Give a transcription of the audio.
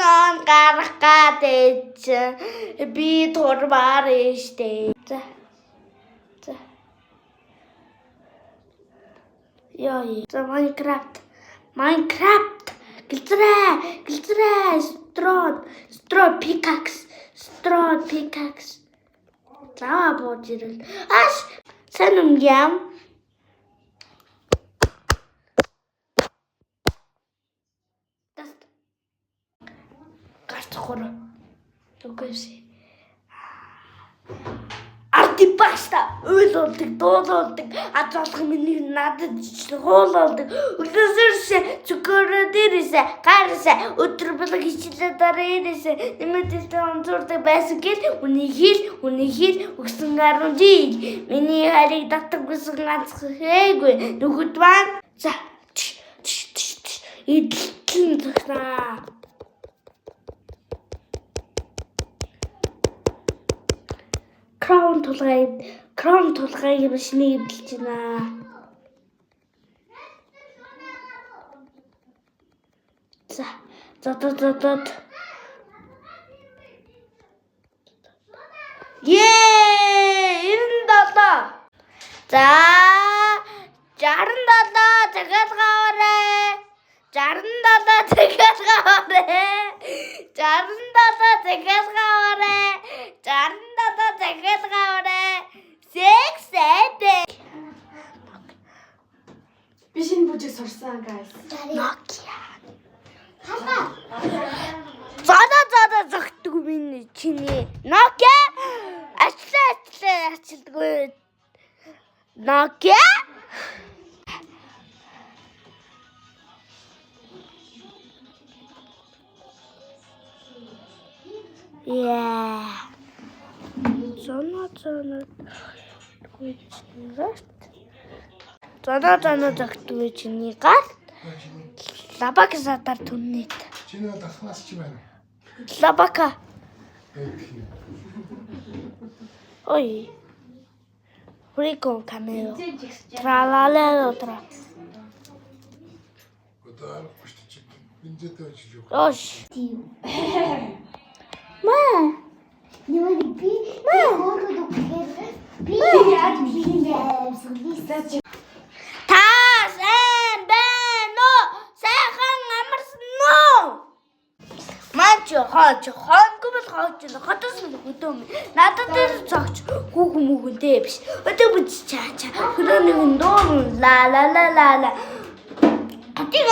non гарах гадэж би турмаар штэ. За. Яа. За Minecraft. Гэлтрээ. Straw pickaxe. За бууж ирэл. Аш сан юм. Гартхор. Окейси. Артипаста үйлүүлдэг, дуулуулдаг, азуулах миний надад хуулуулдаг. Өглөөсөө цукроо дээрээсээ гараасаа өдөр болго хичээлээ дараасаа нэмэлттэй онцордог байсан гэл үний хил өгсөн гаруй жил. Миний харийг татдаг гэсэн ганц хээгүй. Нүгд маань за идэлтэн захнаа. Crown тулгай машины эвдэлж байна. За. Е 97. За 67 цагаат гавраа. 67 цагаат гавраа. 67 цагаат гавраа. 67 цагаат гавраа. Би шинэ бүжиг сурсан guys. Nokia. Зада зогтгүй миний чиний. Nokia. Ачилдгүй. Nokia. Yeah. Зона зогтгүй чиний гар. Лабака сатар түннэт. Чиний дахнаас чи байна. Лабака. Ой. Хурикон камеро. Тралале утра. Одоо гүштэй чи бинжэтэй очиж юу. Ош. Ма. Нёри би хоороо дөхөөр би яаж биеэмсэлээ. Таас бэнэ сайхан амарсан уу? Маач хонгомл хооч хотос хөдөө. Надад дээр цогч хүүхэн мүгэнтэй биш. Өдөө бүч чаа. Хөрөөнийх нь дуу ла. Тийг